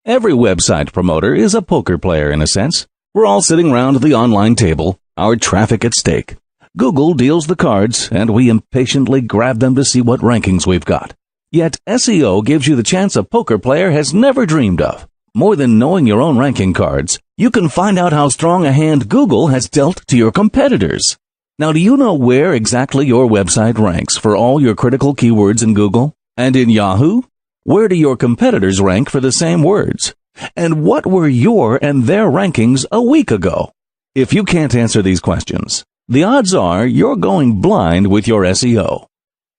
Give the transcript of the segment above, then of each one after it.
Every website promoter is a poker player in a sense. We're all sitting around the online table, our traffic at stake. Google deals the cards, and we impatiently grab them to see what rankings we've got. Yet SEO gives you the chance a poker player has never dreamed of. More than knowing your own ranking cards, you can find out how strong a hand Google has dealt to your competitors. Now, do you know where exactly your website ranks for all your critical keywords in Google? And in Yahoo? Where do your competitors rank for the same words? And what were your and their rankings a week ago? If you can't answer these questions, the odds are you're going blind with your SEO.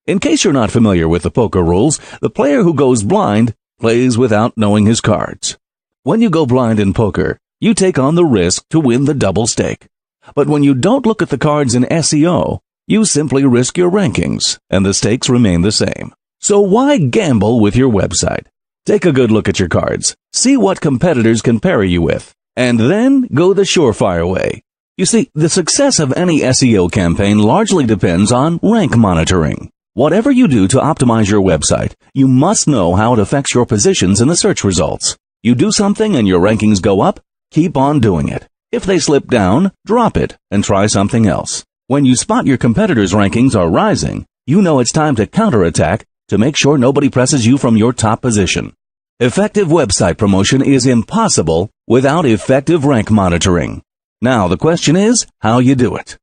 In case you're not familiar with the poker rules, the player who goes blind plays without knowing his cards. When you go blind in poker, you take on the risk to win the double stake. But when you don't look at the cards in SEO, you simply risk your rankings, and the stakes remain the same. So why gamble with your website? Take a good look at your cards, see what competitors can parry you with, and then go the surefire way. You see, the success of any SEO campaign largely depends on rank monitoring. Whatever you do to optimize your website, you must know how it affects your positions in the search results. You do something and your rankings go up, keep on doing it. If they slip down, drop it and try something else. When you spot your competitors' rankings are rising, you know it's time to counterattack to make sure nobody presses you from your top position. Effective website promotion is impossible without effective rank monitoring. Now the question is how you do it.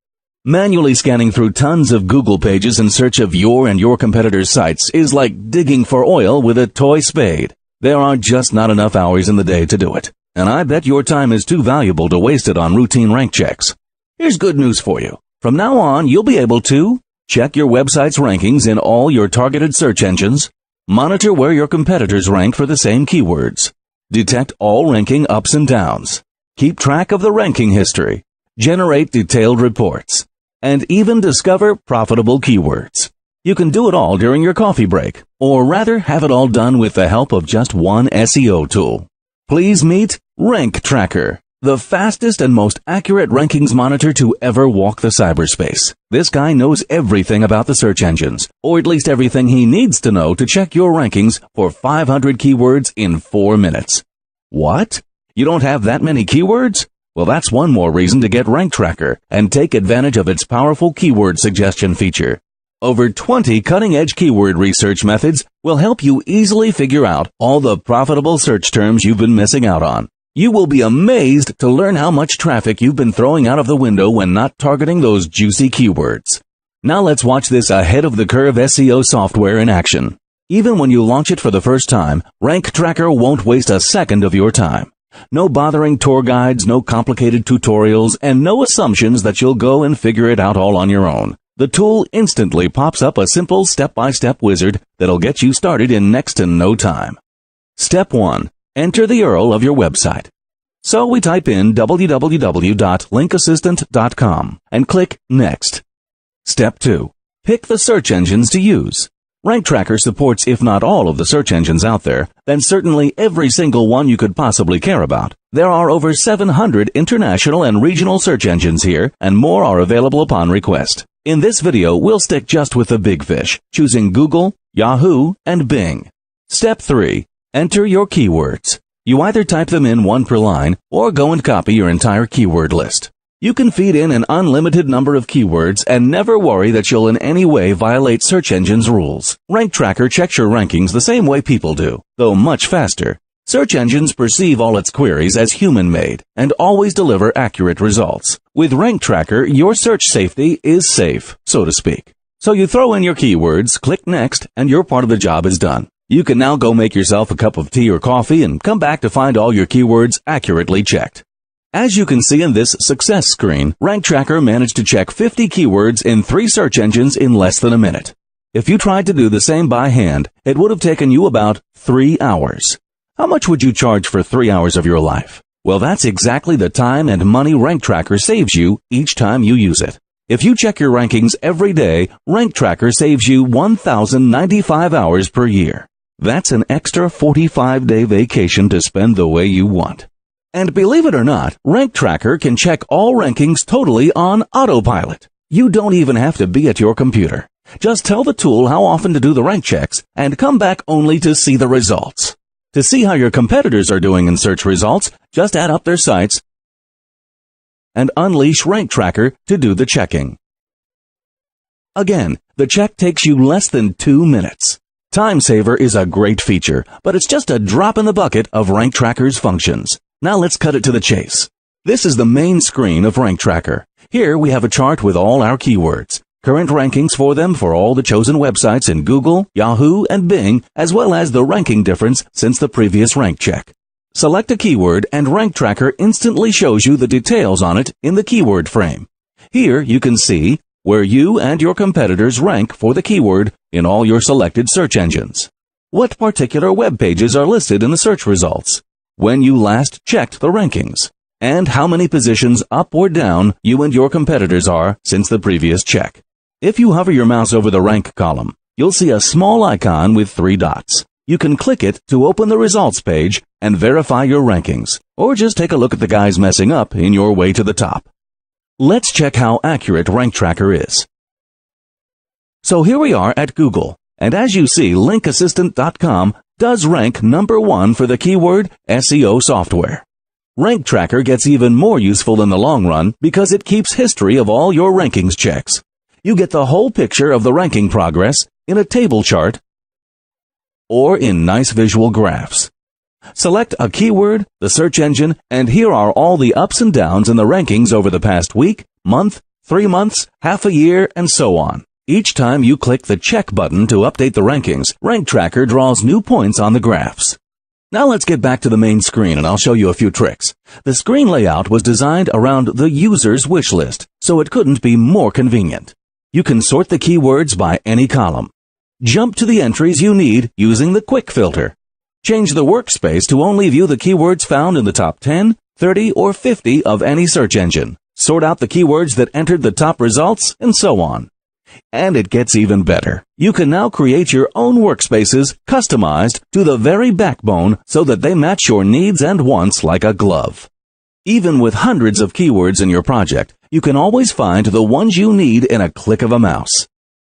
Manually scanning through tons of Google pages in search of your and your competitors' sites is like digging for oil with a toy spade. There are just not enough hours in the day to do it, and I bet your time is too valuable to waste it on routine rank checks. Here's good news for you. From now on, you'll be able to check your website's rankings in all your targeted search engines, monitor where your competitors rank for the same keywords, detect all ranking ups and downs, keep track of the ranking history, generate detailed reports, and even discover profitable keywords. You can do it all during your coffee break, or rather have it all done with the help of just one SEO tool. Please meet Rank Tracker, the fastest and most accurate rankings monitor to ever walk the cyberspace. This guy knows everything about the search engines, or at least everything he needs to know to check your rankings for 500 keywords in 4 minutes. What? You don't have that many keywords? Well, that's one more reason to get Rank Tracker and take advantage of its powerful keyword suggestion feature. Over 20 cutting-edge keyword research methods will help you easily figure out all the profitable search terms you've been missing out on. You will be amazed to learn how much traffic you've been throwing out of the window when not targeting those juicy keywords. Now let's watch this ahead-of-the-curve SEO software in action. Even when you launch it for the first time, Rank Tracker won't waste a second of your time. No bothering tour guides, no complicated tutorials, and no assumptions that you'll go and figure it out all on your own. The tool instantly pops up a simple step-by-step wizard that'll get you started in next to no time. Step 1. Enter the URL of your website. So we type in www.linkassistant.com and click Next. Step 2. Pick the search engines to use. Rank Tracker supports if not all of the search engines out there, then certainly every single one you could possibly care about. There are over 700 international and regional search engines here, and more are available upon request. In this video, we'll stick just with the big fish, choosing Google, Yahoo, and Bing. Step 3. Enter your keywords. You either type them in one per line or go and copy your entire keyword list. You can feed in an unlimited number of keywords and never worry that you'll in any way violate search engines' rules. Rank Tracker checks your rankings the same way people do, though much faster. Search engines perceive all its queries as human-made and always deliver accurate results. With Rank Tracker, your search safety is safe, so to speak. So you throw in your keywords, click Next, and your part of the job is done. You can now go make yourself a cup of tea or coffee and come back to find all your keywords accurately checked. As you can see in this success screen, Rank Tracker managed to check 50 keywords in 3 search engines in less than a minute. If you tried to do the same by hand, it would have taken you about 3 hours. How much would you charge for 3 hours of your life? Well, that's exactly the time and money Rank Tracker saves you each time you use it. If you check your rankings every day, Rank Tracker saves you 1,095 hours per year. That's an extra 45-day vacation to spend the way you want. And believe it or not, Rank Tracker can check all rankings totally on autopilot. You don't even have to be at your computer. Just tell the tool how often to do the rank checks and come back only to see the results. To see how your competitors are doing in search results, just add up their sites and unleash Rank Tracker to do the checking. Again, the check takes you less than 2 minutes. Time Saver is a great feature, but it's just a drop in the bucket of Rank Tracker's functions. Now let's cut it to the chase. This is the main screen of Rank Tracker. Here we have a chart with all our keywords, current rankings for them for all the chosen websites in Google, Yahoo, and Bing, as well as the ranking difference since the previous rank check. Select a keyword and Rank Tracker instantly shows you the details on it in the keyword frame. Here you can see where you and your competitors rank for the keyword in all your selected search engines. What particular web pages are listed in the search results, when you last checked the rankings, and how many positions up or down you and your competitors are since the previous check. If you hover your mouse over the rank column, you'll see a small icon with 3 dots. You can click it to open the results page and verify your rankings, or just take a look at the guys messing up in your way to the top. Let's check how accurate Rank Tracker is. So here we are at Google, and as you see, linkassistant.com does rank number 1 for the keyword SEO software. Rank Tracker gets even more useful in the long run because it keeps history of all your rankings checks. You get the whole picture of the ranking progress in a table chart or in nice visual graphs. Select a keyword, the search engine, and here are all the ups and downs in the rankings over the past week, month, 3 months, half a year, and so on. Each time you click the check button to update the rankings, Rank Tracker draws new points on the graphs. Now let's get back to the main screen and I'll show you a few tricks. The screen layout was designed around the user's wish list, so it couldn't be more convenient. You can sort the keywords by any column. Jump to the entries you need using the quick filter. Change the workspace to only view the keywords found in the top 10, 30, or 50 of any search engine. Sort out the keywords that entered the top results, and so on. And it gets even better. You can now create your own workspaces customized to the very backbone so that they match your needs and wants like a glove. Even with hundreds of keywords in your project, you can always find the ones you need in a click of a mouse.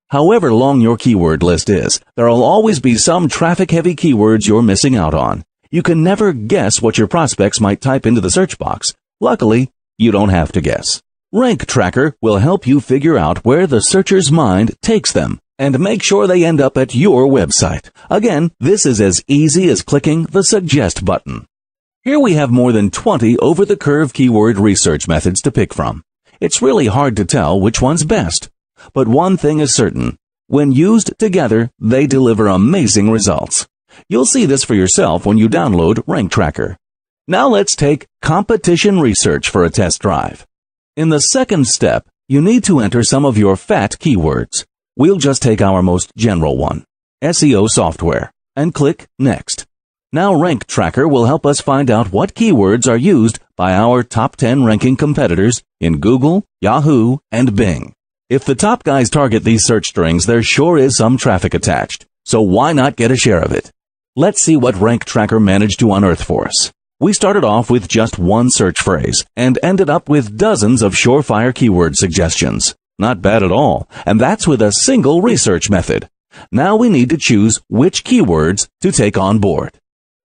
However long your keyword list is, there will always be some traffic-heavy keywords you're missing out on. You can never guess what your prospects might type into the search box. Luckily, you don't have to guess. Rank Tracker will help you figure out where the searcher's mind takes them and make sure they end up at your website. Again, this is as easy as clicking the Suggest button. Here we have more than 20 over-the-curve keyword research methods to pick from. It's really hard to tell which one's best. But one thing is certain. When used together, they deliver amazing results. You'll see this for yourself when you download Rank Tracker. Now let's take competition research for a test drive. In the second step, you need to enter some of your fat keywords. We'll just take our most general one, SEO software, and click Next. Now Rank Tracker will help us find out what keywords are used by our top 10 ranking competitors in Google, Yahoo, and Bing. If the top guys target these search strings, there sure is some traffic attached. So why not get a share of it? Let's see what Rank Tracker managed to unearth for us. We started off with just one search phrase and ended up with dozens of surefire keyword suggestions. Not bad at all, and that's with a single research method. Now we need to choose which keywords to take on board.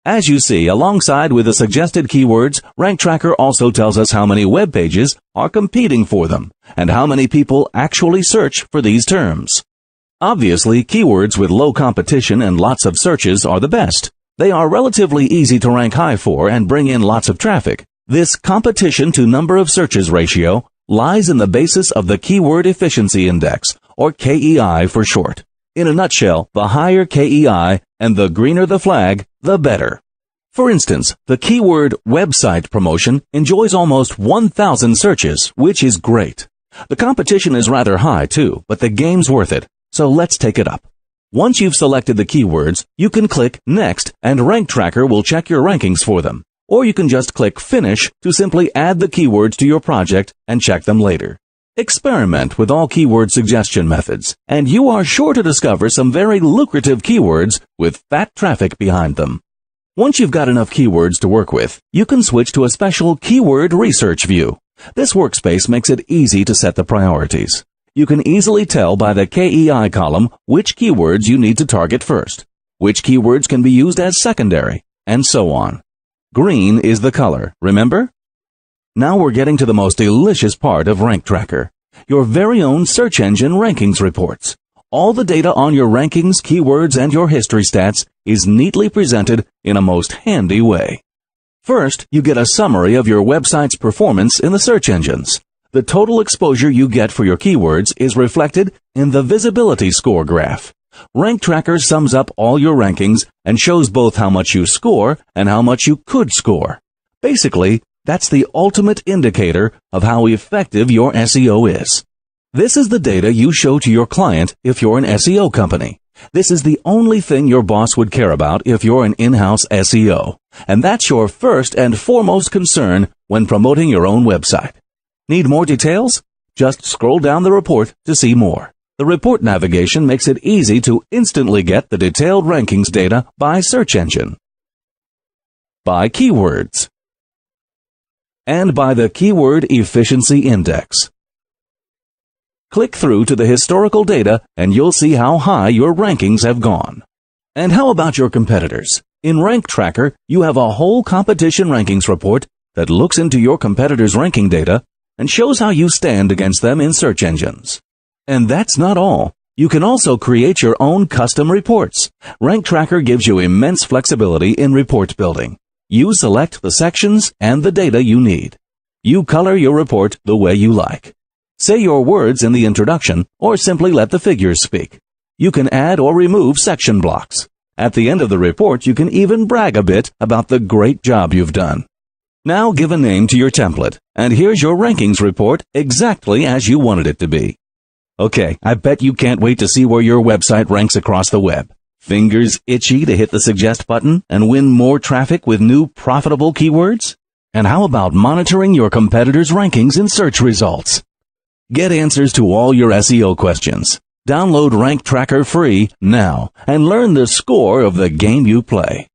As you see, alongside with the suggested keywords, Rank Tracker also tells us how many web pages are competing for them and how many people actually search for these terms. Obviously, keywords with low competition and lots of searches are the best. They are relatively easy to rank high for and bring in lots of traffic. This competition to number of searches ratio lies in the basis of the Keyword Efficiency Index, or KEI for short. In a nutshell, the higher KEI and the greener the flag, the better. For instance, the keyword website promotion enjoys almost 1,000 searches, which is great. The competition is rather high too, but the game's worth it. So let's take it up. Once you've selected the keywords, you can click Next and Rank Tracker will check your rankings for them. Or you can just click Finish to simply add the keywords to your project and check them later. Experiment with all keyword suggestion methods, and you are sure to discover some very lucrative keywords with fat traffic behind them. Once you've got enough keywords to work with, you can switch to a special keyword research view. This workspace makes it easy to set the priorities. You can easily tell by the KEI column which keywords you need to target first, which keywords can be used as secondary, and so on. Green is the color, remember? Now we're getting to the most delicious part of Rank Tracker, your very own search engine rankings reports. All the data on your rankings, keywords, and your history stats is neatly presented in a most handy way. First, you get a summary of your website's performance in the search engines. The total exposure you get for your keywords is reflected in the visibility score graph. Rank Tracker sums up all your rankings and shows both how much you score and how much you could score. Basically, that's the ultimate indicator of how effective your SEO is. This is the data you show to your client if you're an SEO company. This is the only thing your boss would care about if you're an in-house SEO. And that's your first and foremost concern when promoting your own website. Need more details? Just scroll down the report to see more. The report navigation makes it easy to instantly get the detailed rankings data by search engine, by keywords, and by the Keyword Efficiency Index. Click through to the historical data and you'll see how high your rankings have gone. And how about your competitors? In Rank Tracker, you have a whole competition rankings report that looks into your competitors' ranking data and shows how you stand against them in search engines. And that's not all. You can also create your own custom reports. Rank Tracker gives you immense flexibility in report building. You select the sections and the data you need. You color your report the way you like. Say your words in the introduction, or simply let the figures speak. You can add or remove section blocks. At the end of the report, you can even brag a bit about the great job you've done. Now give a name to your template, and here's your rankings report exactly as you wanted it to be. Okay, I bet you can't wait to see where your website ranks across the web. Fingers itchy to hit the suggest button and win more traffic with new profitable keywords? And how about monitoring your competitors' rankings in search results? Get answers to all your SEO questions. Download Rank Tracker free now and learn the score of the game you play.